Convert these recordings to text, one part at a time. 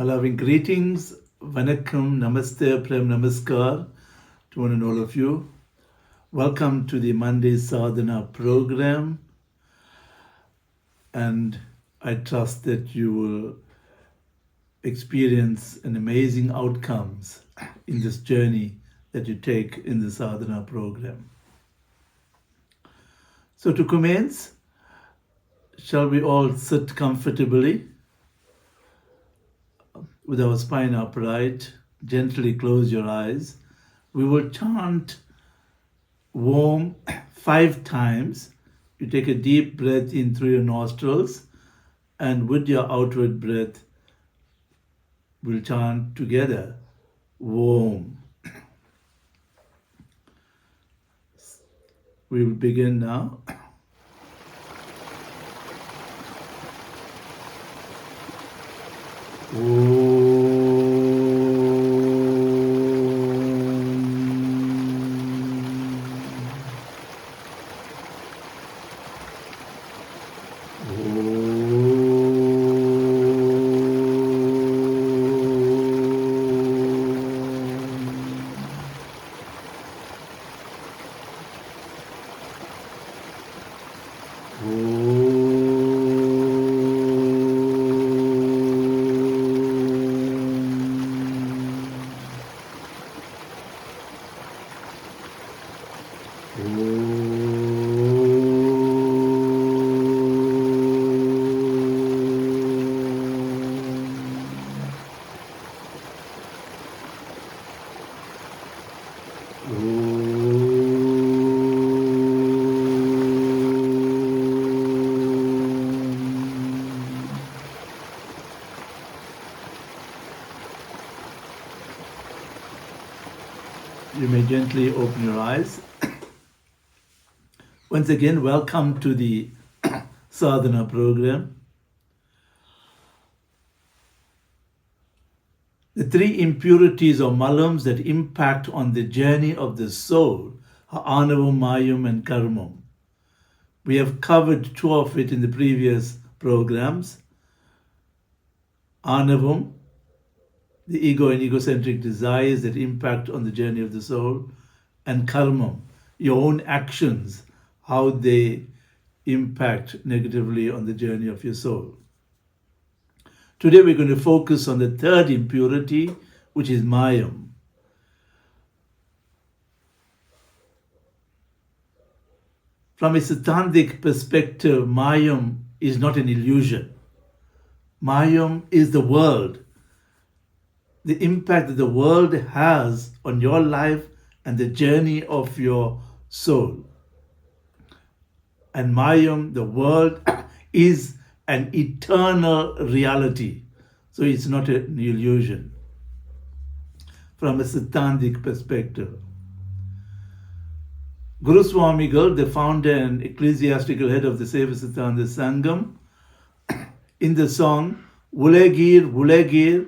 My loving greetings, Vanakkam, Namaste, Prem Namaskar to one and all of you. Welcome to the Monday Sadhana program, and I trust that you will experience an amazing outcomes in this journey that you take in the Sadhana program. So to commence, shall we all sit comfortably with our spine upright, gently close your eyes. We will chant Om 5 times. You take a deep breath in through your nostrils, and with your outward breath, we'll chant together Om. We will begin now. You may gently open your eyes. Once again, welcome to the Sadhana program. The 3 impurities or malams that impact on the journey of the soul are anavam, mayam, and karmam. We have covered 2 of it in the previous programs. Anavam, the ego and egocentric desires that impact on the journey of the soul, and karmam, your own actions, how they impact negatively on the journey of your soul. Today we're going to focus on the 3rd impurity, which is mayam. From a Siddhantic perspective, mayam is not an illusion. Mayam is the world. The impact that the world has on your life and the journey of your soul. And mayam, the world, is an eternal reality. So it's not an illusion from a Siddhantic perspective. Guru Swamigal, the founder and ecclesiastical head of the Seva Siddhanta Sangam, in the song Ulagir Ulagir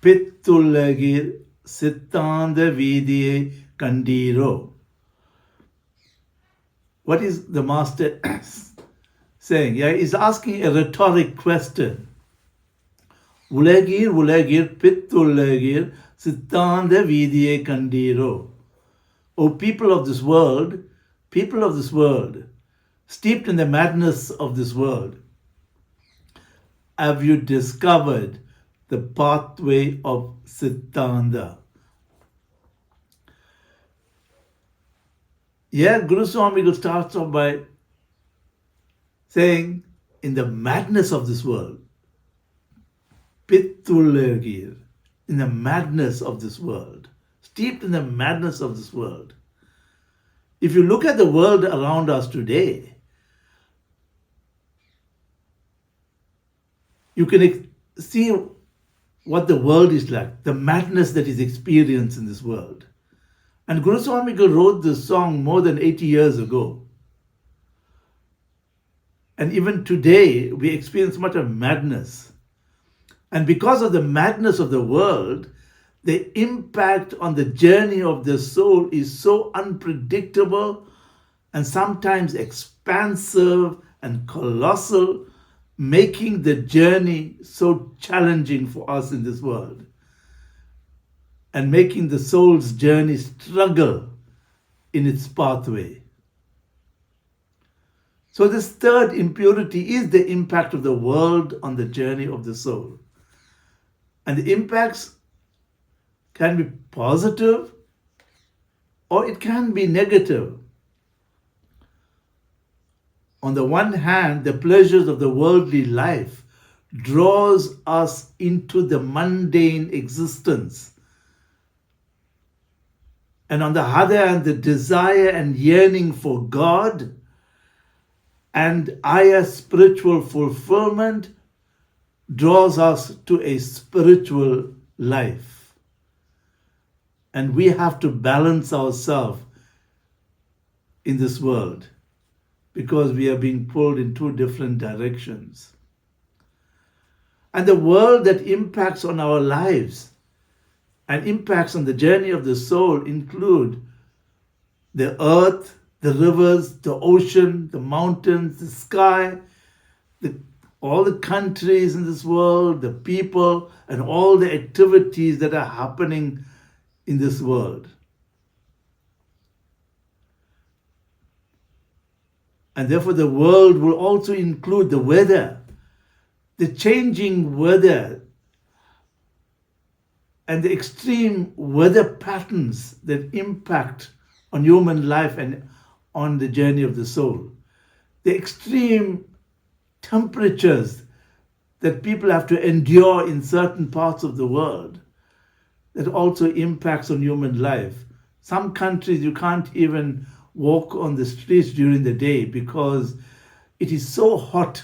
Pittullagir Siddhanta Vidiye Kandiro. What is the master saying? He's asking a rhetoric question. Ulagir Ulagir Pittullagir Siddhanta Vidiye Kandiro. O people of this world, steeped in the madness of this world, have you discovered the pathway of Siddhanta? Guru Swami starts off by saying, in the madness of this world, Pittullagir, in the madness of this world, steeped in the madness of this world. If you look at the world around us today, you can see what the world is like, the madness that is experienced in this world. And Guru Swami wrote this song more than 80 years ago. And even today, we experience much of madness. And because of the madness of the world, the impact on the journey of the soul is so unpredictable and sometimes expansive and colossal, making the journey so challenging for us in this world and making the soul's journey struggle in its pathway. So this third impurity is the impact of the world on the journey of the soul. And the impacts can be positive or it can be negative. On the one hand, the pleasures of the worldly life draws us into the mundane existence. And on the other hand, the desire and yearning for God and higher spiritual fulfillment draws us to a spiritual life. And we have to balance ourselves in this world because we are being pulled in two different directions. And the world that impacts on our lives and impacts on the journey of the soul include the earth, the rivers, the ocean, the mountains, the sky, all the countries in this world, the people, and all the activities that are happening in this world. And therefore the world will also include the weather, the changing weather, and the extreme weather patterns that impact on human life and on the journey of the soul. The extreme temperatures that people have to endure in certain parts of the world that also impacts on human life. Some countries you can't even walk on the streets during the day because it is so hot.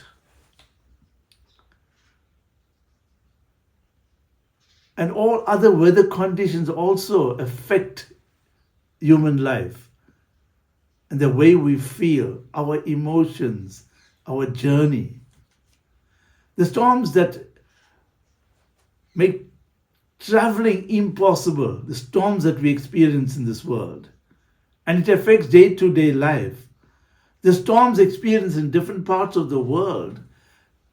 And all other weather conditions also affect human life and the way we feel, our emotions, our journey. The storms that make traveling impossible, the storms that we experience in this world, and it affects day-to-day life. The storms experienced in different parts of the world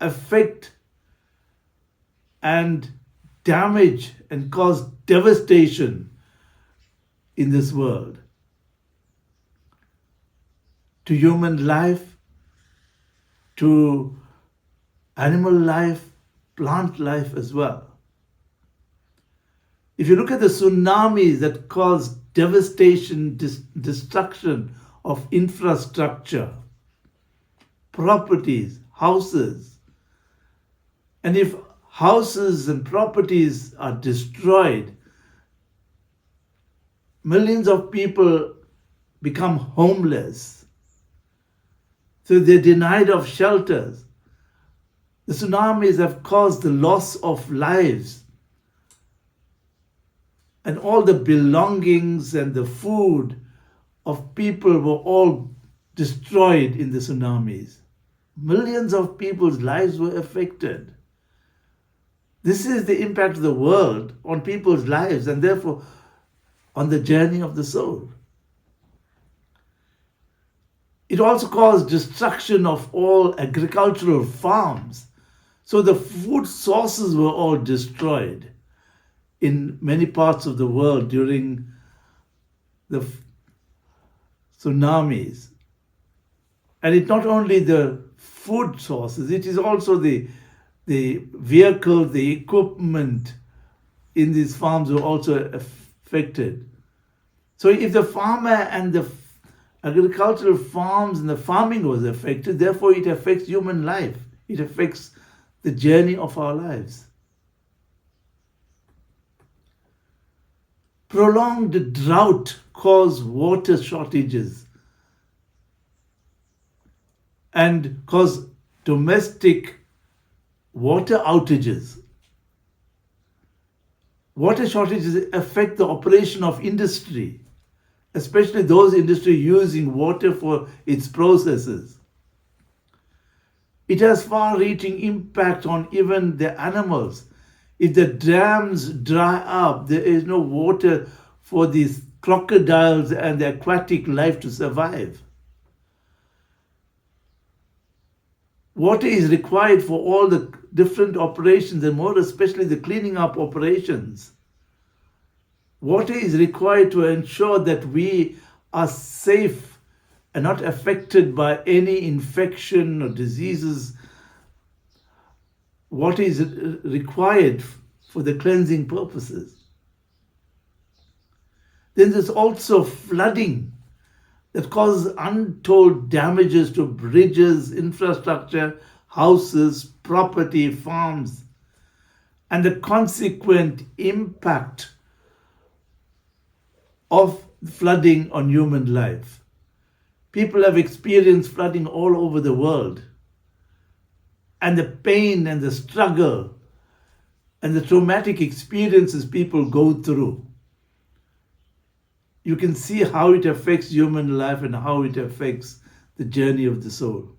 affect and damage and cause devastation in this world to human life, to animal life, plant life as well. If you look at the tsunamis that cause devastation, destruction of infrastructure, properties, houses, and if houses and properties are destroyed, millions of people become homeless. So they're denied of shelters. The tsunamis have caused the loss of lives. And all the belongings and the food of people were all destroyed in the tsunamis. Millions of people's lives were affected. This is the impact of the world on people's lives and therefore on the journey of the soul. It also caused destruction of all agricultural farms. So the food sources were all destroyed in many parts of the world during the tsunamis. And it's not only the food sources, it is also the vehicle, the equipment in these farms were also affected. So if the farmer and the agricultural farms and the farming was affected, therefore it affects human life. It affects the journey of our lives. Prolonged drought cause water shortages and cause domestic water outages. Water shortages affect the operation of industry, especially those industries using water for its processes. It has far-reaching impact on even the animals. If the dams dry up, there is no water for these crocodiles and the aquatic life to survive. Water is required for all the different operations, and more especially the cleaning up operations. Water is required to ensure that we are safe and not affected by any infection or diseases. Water is required for the cleansing purposes. Then there's also flooding that causes untold damages to bridges, infrastructure, houses, property, farms, and the consequent impact of flooding on human life. People have experienced flooding all over the world, and the pain and the struggle and the traumatic experiences people go through. You can see how it affects human life and how it affects the journey of the soul.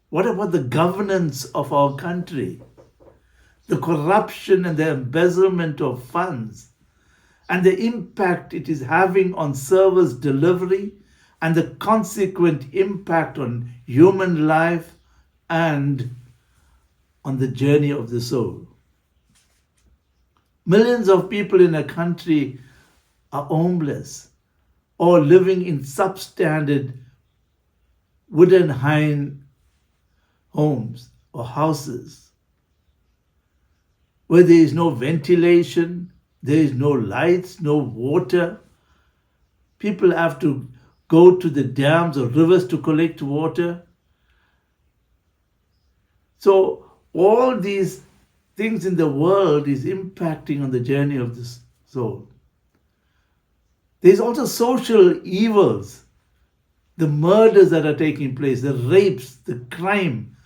What about the governance of our country? The corruption and the embezzlement of funds, and the impact it is having on service delivery, and the consequent impact on human life and on the journey of the soul. Millions of people in a country are homeless or living in substandard wooden homes or houses where there is no ventilation, there is no lights, no water. People have to go to the dams or rivers to collect water. So all these things in the world is impacting on the journey of the soul. There's also social evils, the murders that are taking place, the rapes, the crime,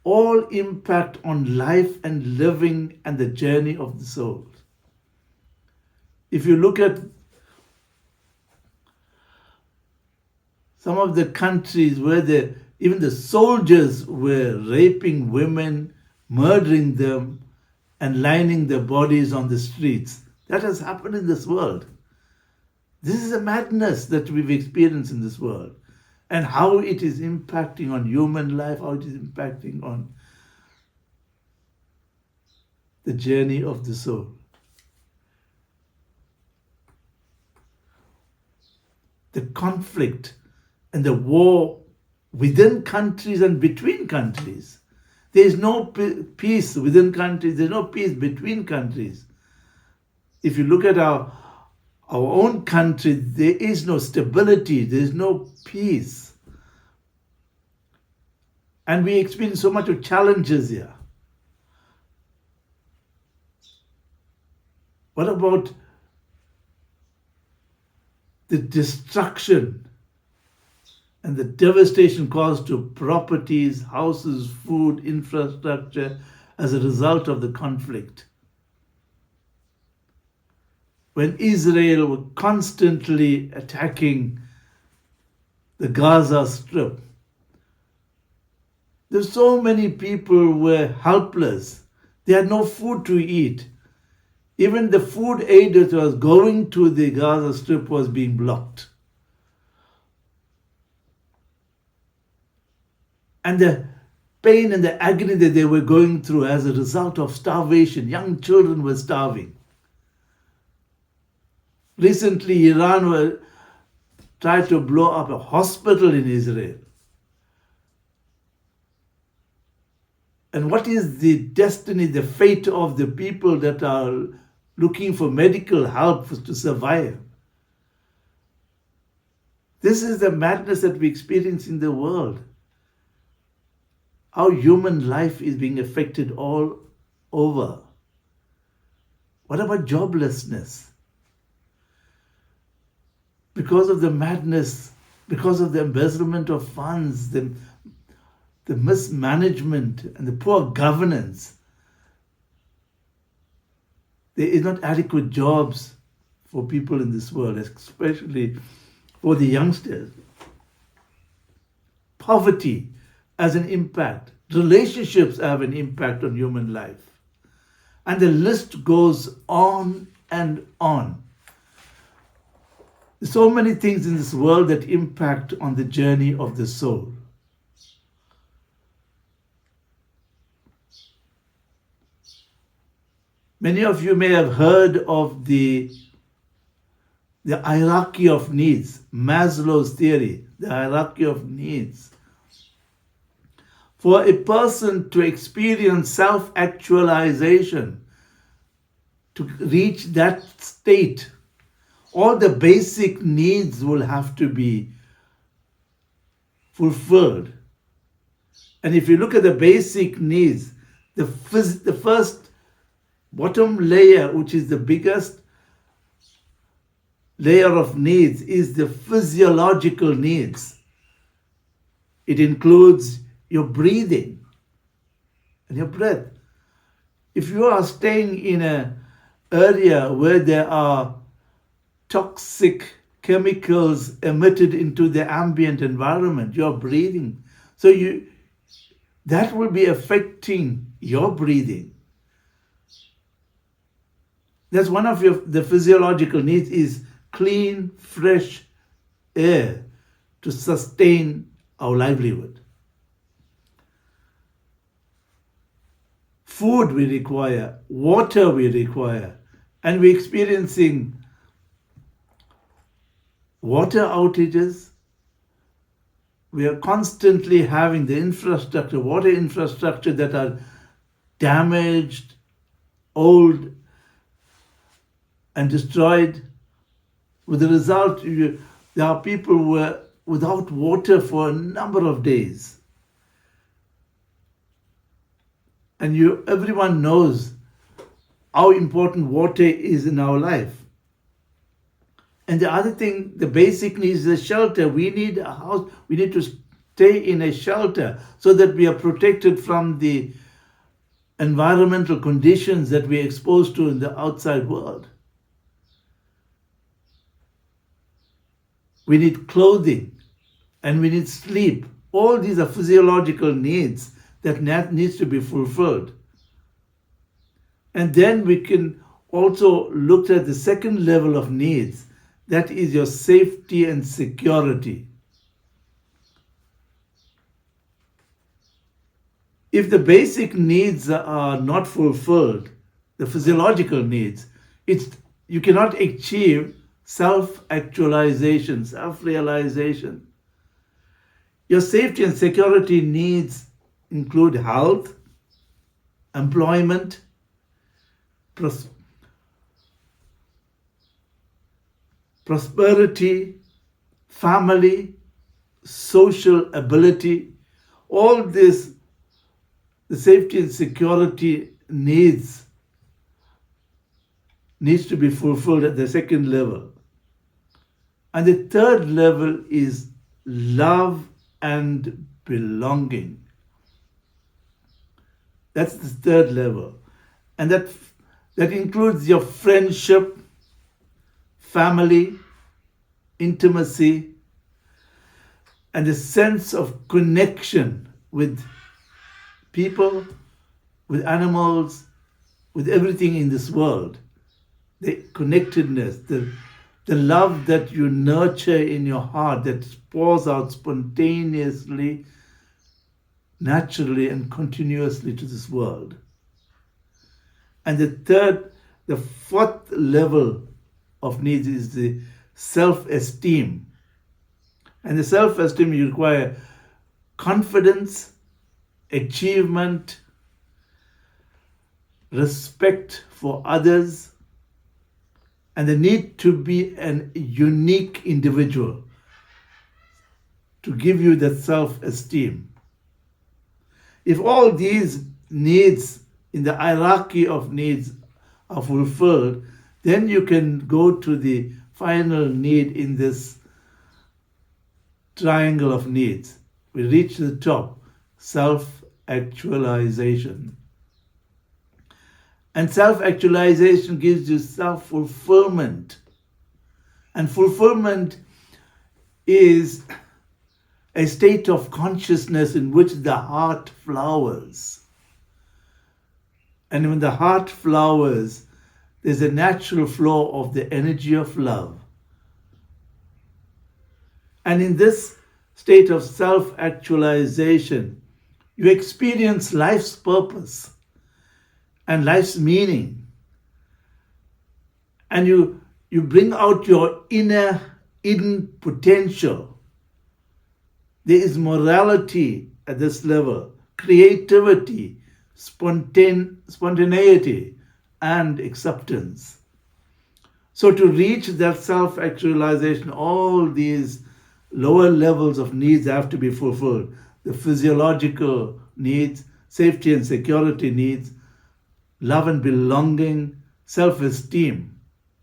all impact on life and living and the journey of the soul. If you look at some of the countries where even the soldiers were raping women, murdering them, and lining their bodies on the streets, that has happened in this world. This is a madness that we've experienced in this world, and how it is impacting on human life, how it is impacting on the journey of the soul. The conflict and the war within countries and between countries. There is no peace within countries, there's no peace between countries. If you look at our own country, there is no stability, there is no peace. And we experience so much of challenges here. What about the destruction and the devastation caused to properties, houses, food, infrastructure as a result of the conflict? When Israel were constantly attacking the Gaza Strip, there's so many people were helpless. They had no food to eat. Even the food aid that was going to the Gaza Strip was being blocked. And the pain and the agony that they were going through as a result of starvation. Young children were starving. Recently, Iran tried to blow up a hospital in Israel. And what is the destiny, the fate of the people that are looking for medical help to survive? This is the madness that we experience in the world. How human life is being affected all over. What about joblessness? Because of the madness, because of the embezzlement of funds, the mismanagement and the poor governance, there is not adequate jobs for people in this world, especially for the youngsters. Poverty has an impact. Relationships have an impact on human life. And the list goes on and on. So many things in this world that impact on the journey of the soul. Many of you may have heard of the hierarchy of needs, Maslow's theory, the hierarchy of needs. For a person to experience self actualization, to reach that state, all the basic needs will have to be fulfilled. And if you look at the basic needs, the first bottom layer, which is the biggest layer of needs, is the physiological needs. It includes your breathing and your breath. If you are staying in an area where there are toxic chemicals emitted into the ambient environment, you're breathing. So that will be affecting your breathing. That's one of the physiological needs, is clean, fresh air to sustain our livelihood. Food we require, water we require, and we're experiencing water outages. We are constantly having the infrastructure, water infrastructure, that are damaged, old, and destroyed. With the result, there are people who were without water for a number of days. And everyone knows how important water is in our life. And the other thing, the basic needs, is shelter. We need a house. We need to stay in a shelter so that we are protected from the environmental conditions that we are exposed to in the outside world. We need clothing and we need sleep. All these are physiological needs that needs to be fulfilled. And then we can also look at the second level of needs. That is your safety and security. If the basic needs are not fulfilled, the physiological needs, you cannot achieve self-actualization, self-realization. Your safety and security needs include health, employment, prosperity, family, social ability. All this, the safety and security needs to be fulfilled at the second level. And the third level is love and belonging. That's the third level. And that includes your friendship, family, intimacy, and a sense of connection with people, with animals, with everything in this world. The connectedness, the love that you nurture in your heart, that pours out spontaneously, naturally, and continuously to this world. And the fourth level of needs is the self-esteem. And the self-esteem, you require confidence, achievement, respect for others, and the need to be an unique individual to give you that self-esteem. If all these needs in the hierarchy of needs are fulfilled, then you can go to the final need in this triangle of needs. We reach the top, self-actualization. And self-actualization gives you self-fulfillment. And fulfillment is a state of consciousness in which the heart flowers. And when the heart flowers, there's a natural flow of the energy of love. And in this state of self-actualization, you experience life's purpose and life's meaning. and you bring out your inner hidden potential. There is morality at this level, creativity, spontaneity, and acceptance. So, to reach that self actualization, all these lower levels of needs have to be fulfilled: the physiological needs, safety and security needs, love and belonging, self esteem.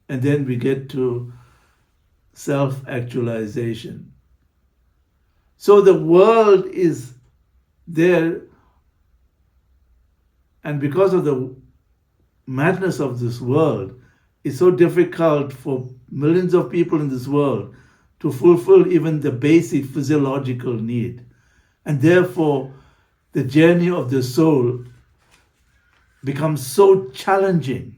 And then we get to self actualization. So, the world is there, and because of the madness of this world, it's so difficult for millions of people in this world to fulfill even the basic physiological need. And therefore, the journey of the soul becomes so challenging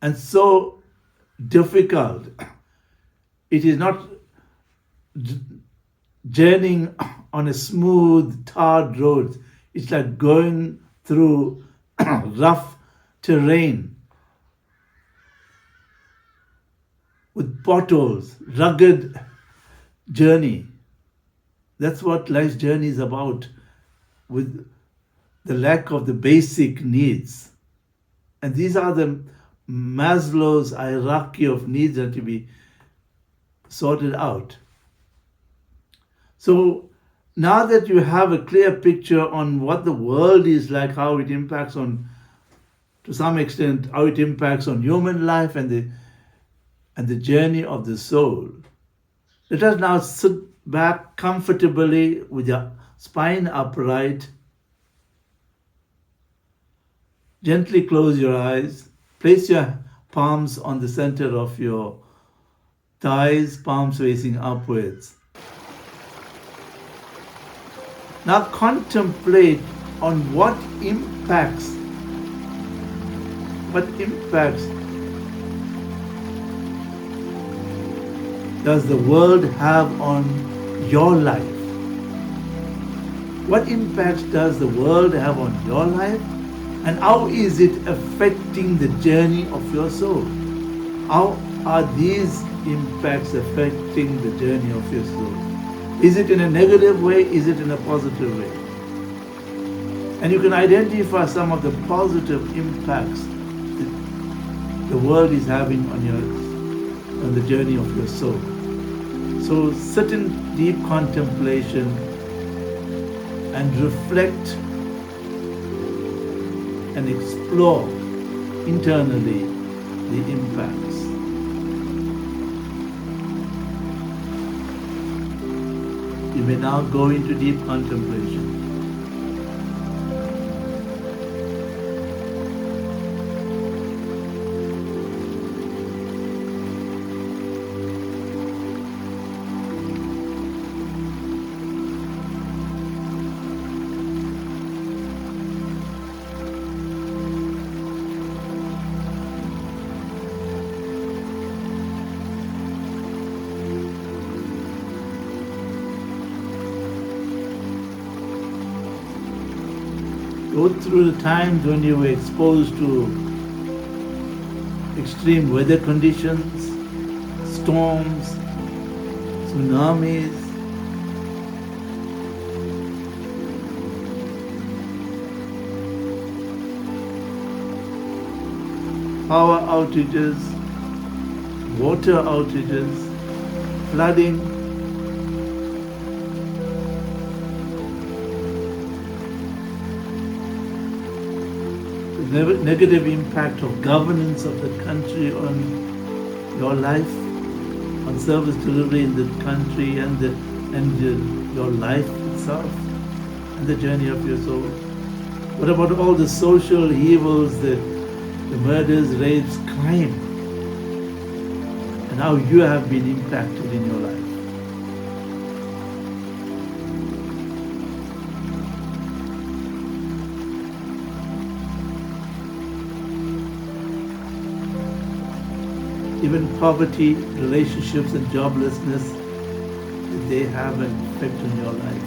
and so difficult. It is not journeying on a smooth, tarred road. It's like going through rough terrain with potholes, rugged journey. That's what life's journey is about, with the lack of the basic needs. And these are the Maslow's hierarchy of needs that to be sorted out. So now that you have a clear picture on what the world is like, how it impacts on, to some extent, how it impacts on human life and the journey of the soul, let us now sit back comfortably with your spine upright. Gently close your eyes. Place your palms on the center of your thighs, palms facing upwards. Now contemplate on what impacts does the world have on your life? What impact does the world have on your life? And how is it affecting the journey of your soul? How are these impacts affecting the journey of your soul? Is it in a negative way? Is it in a positive way? And you can identify some of the positive impacts that the world is having on the journey of your soul. So sit in deep contemplation and reflect and explore internally the impacts. You may now go into deep contemplation. Go through the times when you were exposed to extreme weather conditions, storms, tsunamis, power outages, water outages, flooding. Negative impact of governance of the country on your life, on service delivery in the country and your life itself and the journey of your soul. What about all the social evils, the murders, rapes, crime, and how you have been impacted in your life? Even poverty, relationships, and joblessness, they have an effect on your life.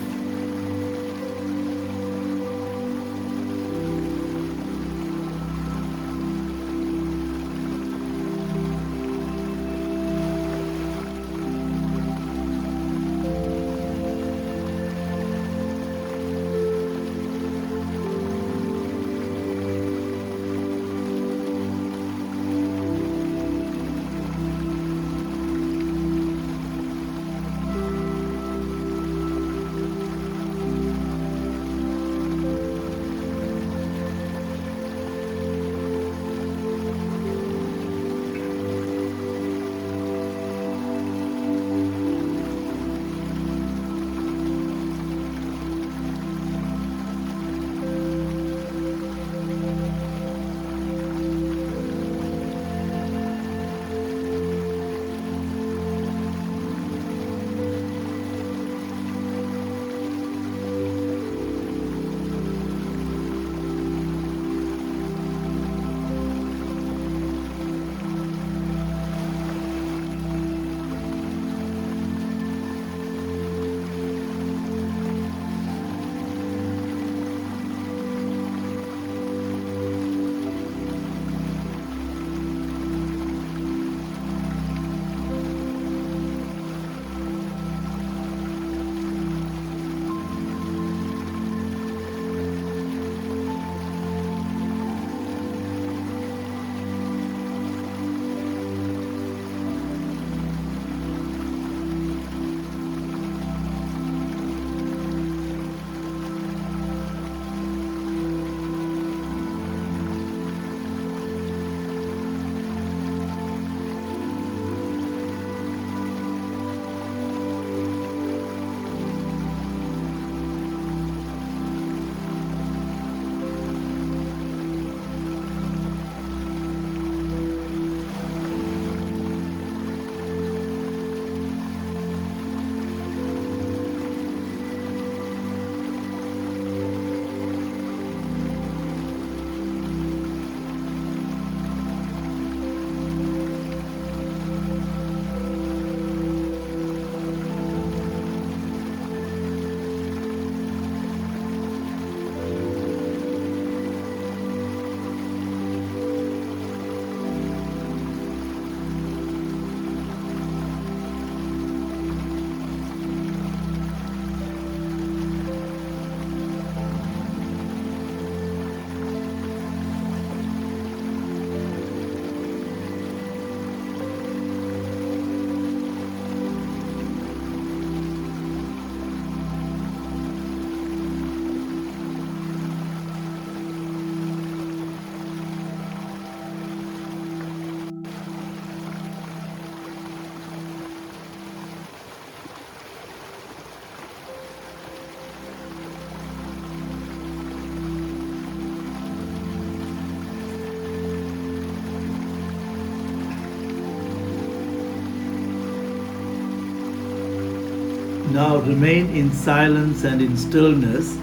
Now remain in silence and in stillness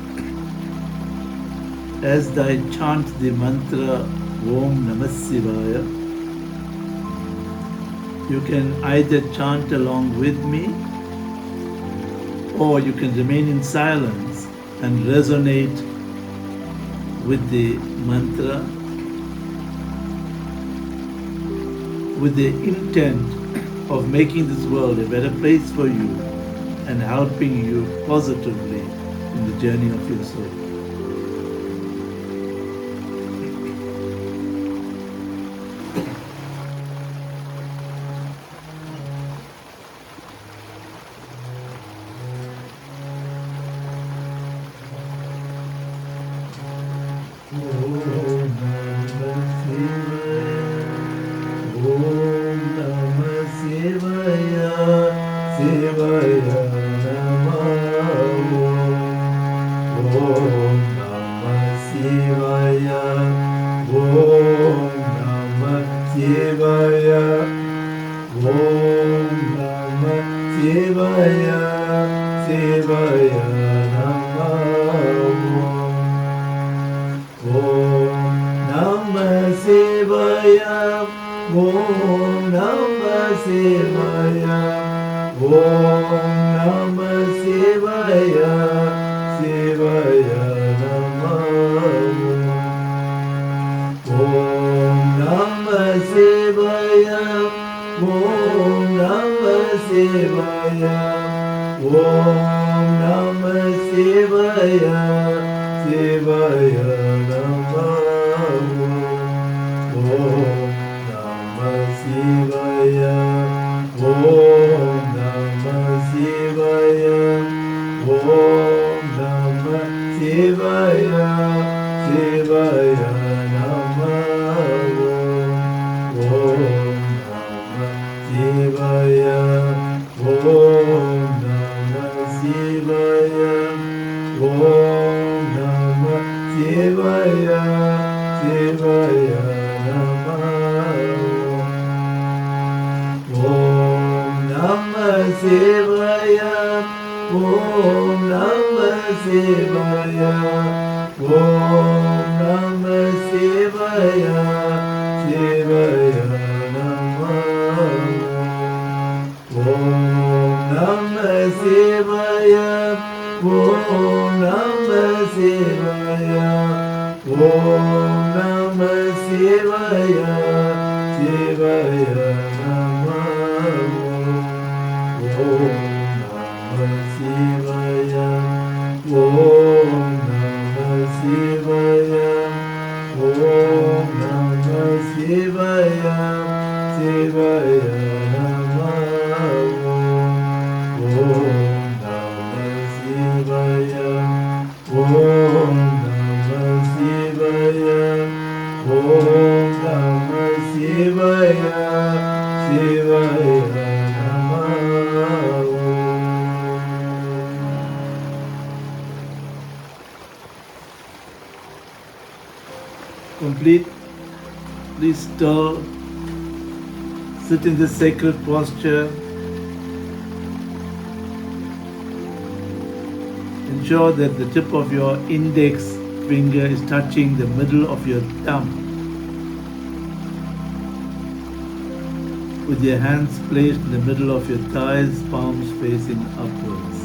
as I chant the mantra Om Namah Shivaya. You can either chant along with me or you can remain in silence and resonate with the mantra with the intent of making this world a better place for you and helping you positively in the journey of your soul. Completely still, sit in this sacred posture. Ensure that the tip of your index finger is touching the middle of your thumb. With your hands placed in the middle of your thighs, palms facing upwards.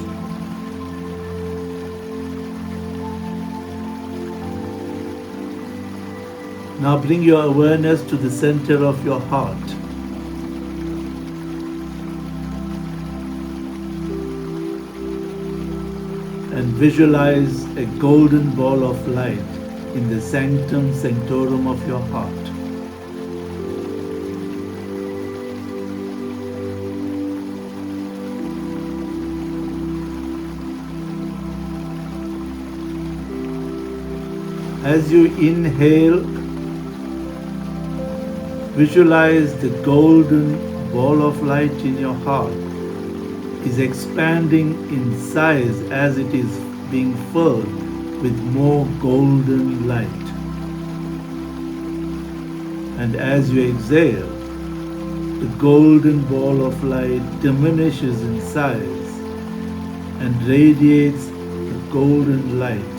Now bring your awareness to the center of your heart. And visualize a golden ball of light in the sanctum sanctorum of your heart. As you inhale, visualize the golden ball of light in your heart is expanding in size as it is being filled with more golden light. And as you exhale, the golden ball of light diminishes in size and radiates the golden light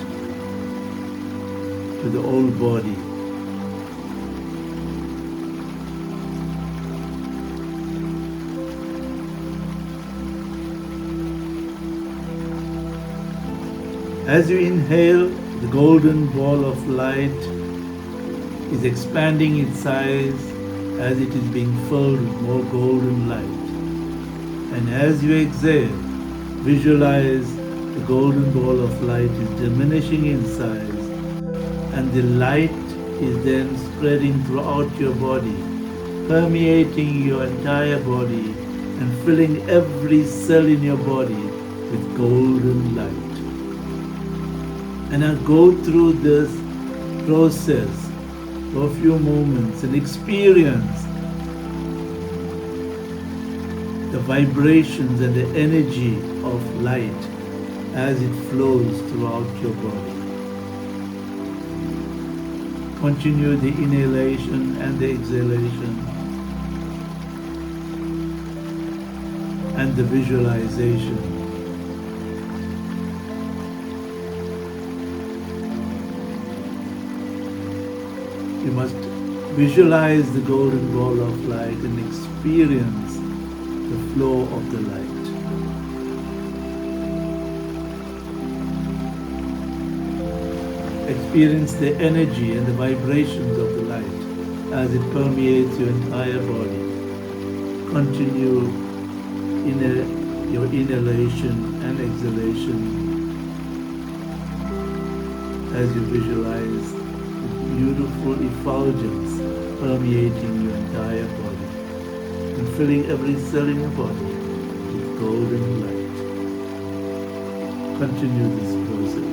to the whole body. As you inhale, the golden ball of light is expanding its size as it is being filled with more golden light. And as you exhale, visualize the golden ball of light is diminishing in size, and the light is then spreading throughout your body, permeating your entire body and filling every cell in your body with golden light. And I'll go through this process for a few moments and experience the vibrations and the energy of light as it flows throughout your body. Continue the inhalation and the exhalation and the visualization. You must visualize the golden ball of light and experience the flow of the light. Experience the energy and the vibrations of the light as it permeates your entire body. Continue your inhalation and exhalation as you visualize the beautiful effulgence permeating your entire body and filling every cell in your body with golden light. Continue this process.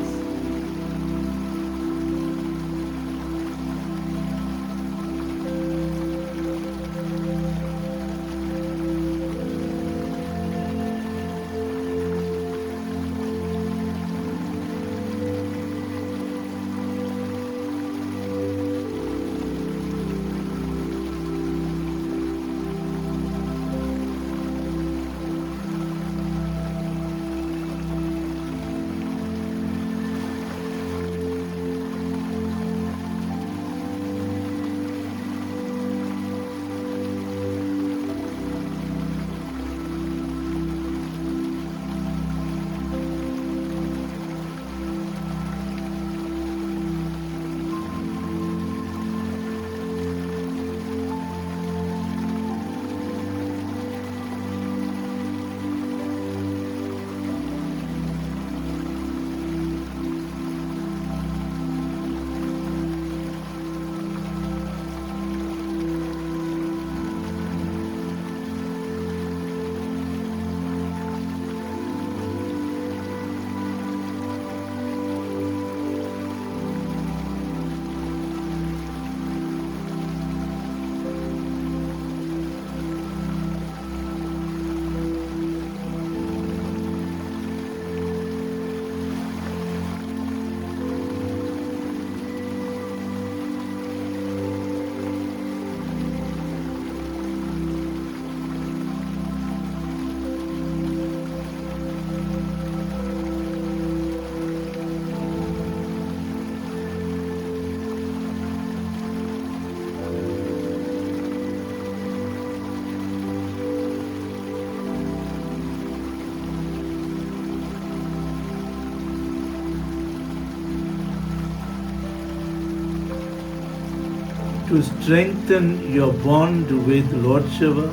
To strengthen your bond with Lord Shiva,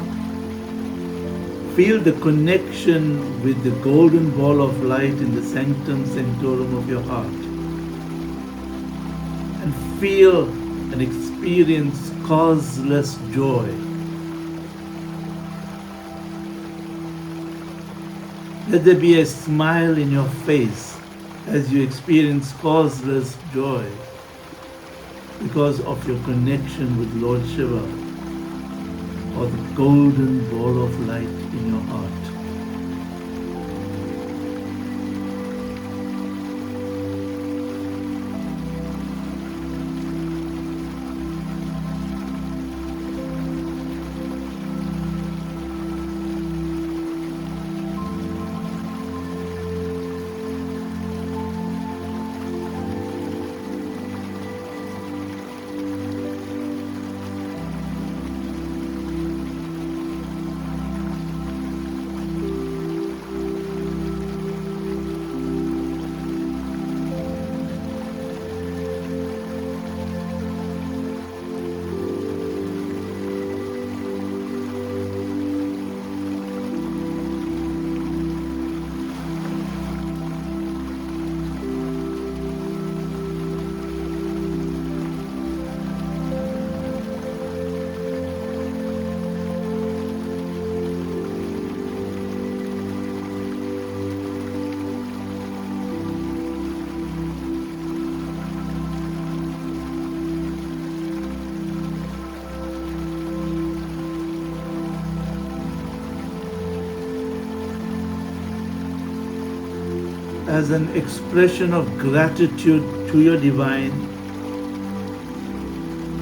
feel the connection with the golden ball of light in the sanctum sanctorum of your heart, and feel and experience causeless joy. Let there be a smile in your face as you experience causeless joy because of your connection with Lord Shiva, or the golden ball of light in your heart. as an expression of gratitude to your divine,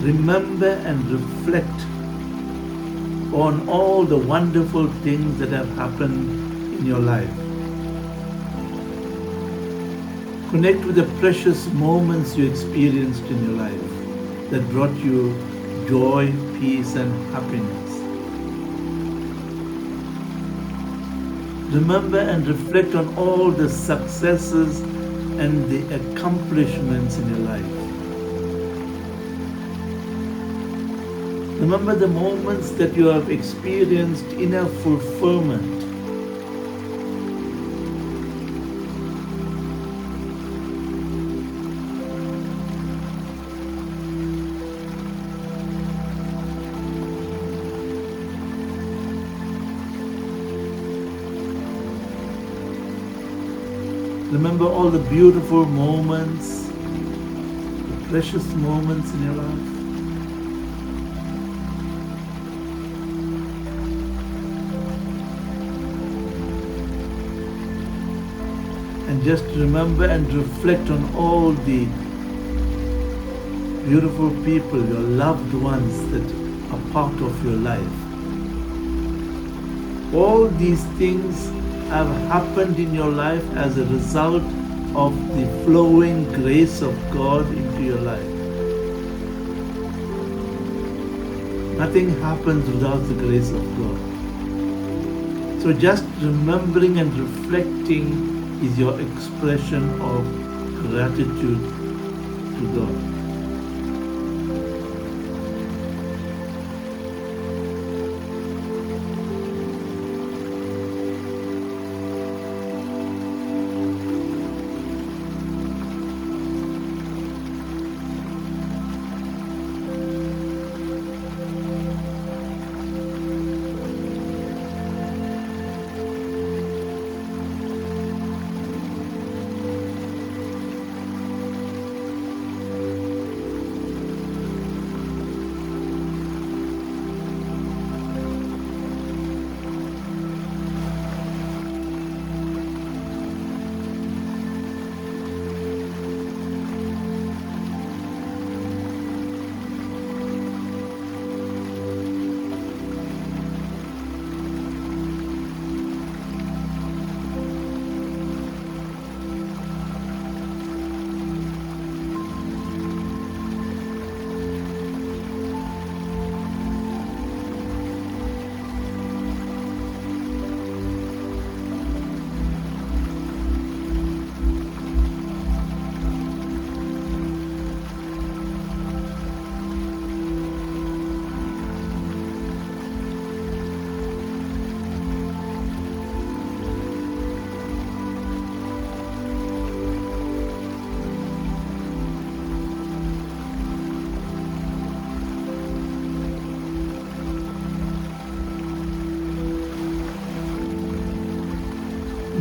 remember and reflect on all the wonderful things that have happened in your life. Connect with the precious moments you experienced in your life that brought you joy, peace, and happiness. Remember and reflect on all the successes and the accomplishments in your life. Remember the moments that you have experienced inner fulfillment. Remember all the beautiful moments, the precious moments in your life. And just remember and reflect on all the beautiful people, your loved ones that are part of your life. All these things have happened in your life as a result of the flowing grace of God into your life. Nothing happens without the grace of God. So just remembering and reflecting is your expression of gratitude to God.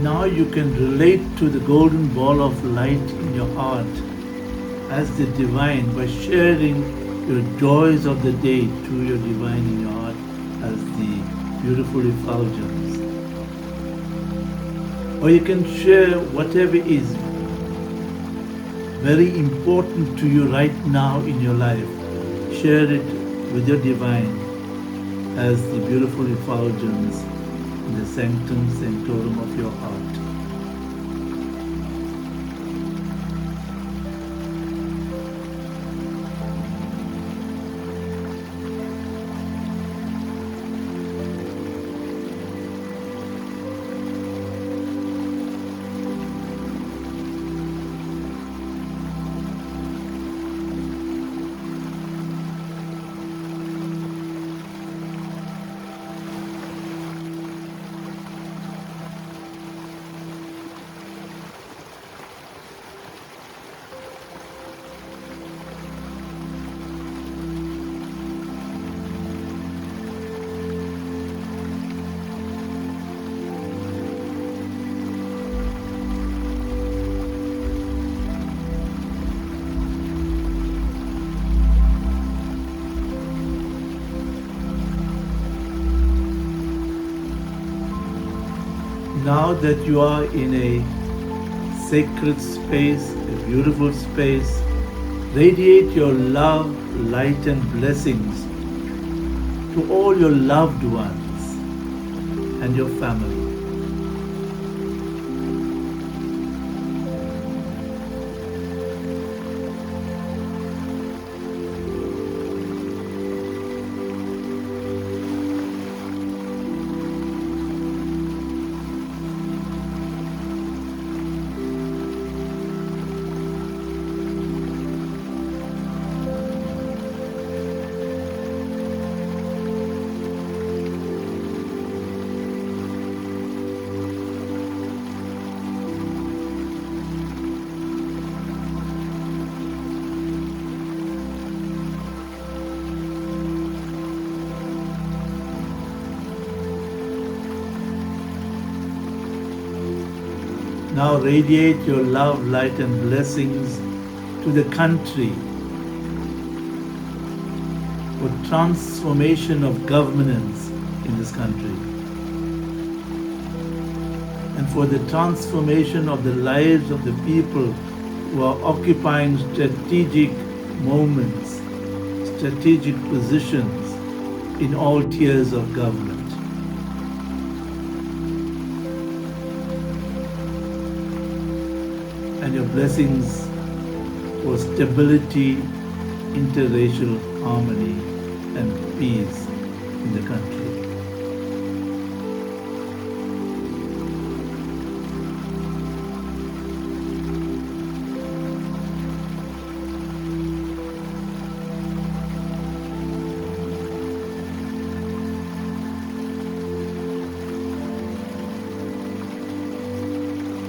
Now you can relate to the golden ball of light in your heart as the divine by sharing your joys of the day to your divine in your heart as the beautiful effulgence. Or you can share whatever is very important to you right now in your life. Share it with your divine as the beautiful effulgence in the sanctum sanctorum of your heart. Now that you are in a sacred space, a beautiful space. Radiate your love, light, and blessings to all your loved ones and your family. Now radiate your love, light, and blessings to the country for transformation of governance in this country and for the transformation of the lives of the people who are occupying strategic moments, strategic positions in all tiers of government. And your blessings for stability, interracial harmony, and peace in the country.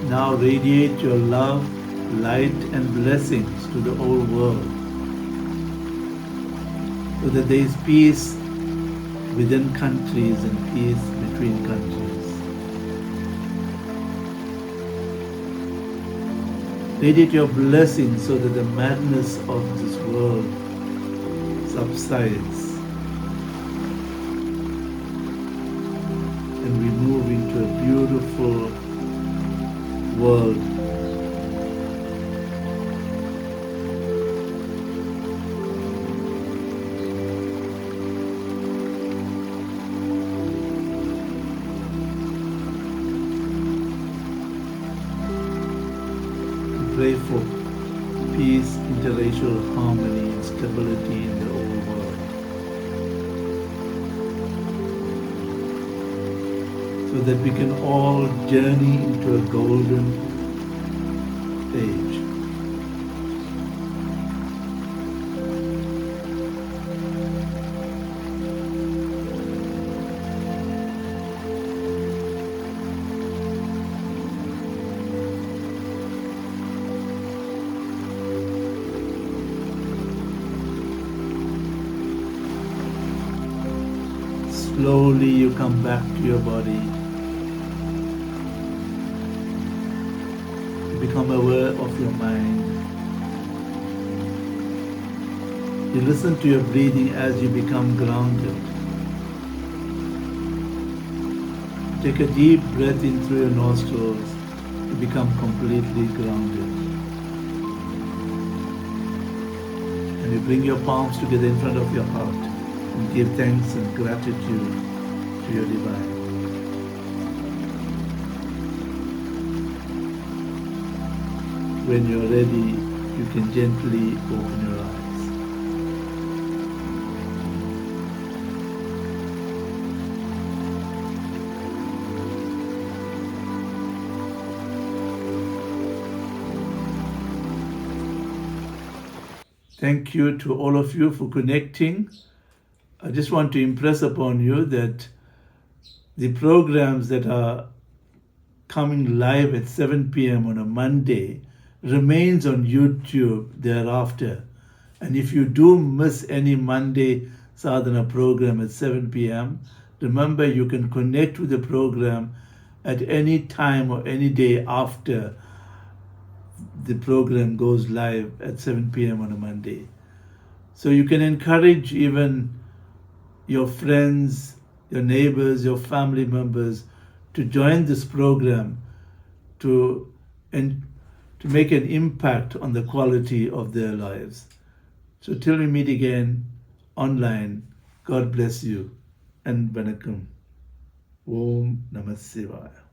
Now radiate your love, light, and blessings to the whole world, so that there is peace within countries and peace between countries. Radiate your blessings so that the madness of this world subsides and we move into a beautiful world. Pray for peace, interracial harmony, and stability in the whole world, so that we can all journey into a golden age. Slowly you come back to your body. You become aware of your mind. You listen to your breathing as you become grounded. Take a deep breath in through your nostrils. You become completely grounded. And you bring your palms together in front of your heart and give thanks and gratitude to your divine. When you're ready, you can gently open your eyes. Thank you to all of you for connecting. I just want to impress upon you that the programs that are coming live at 7 p.m. on a Monday remains on YouTube thereafter. And if you do miss any Monday sadhana program at 7 p.m., remember you can connect with the program at any time or any day after the program goes live at 7 p.m. on a Monday. So you can encourage even your friends, your neighbors, your family members to join this program to to make an impact on the quality of their lives. So till we meet again online, God bless you and Vanakkam. Om Namah Shivaya.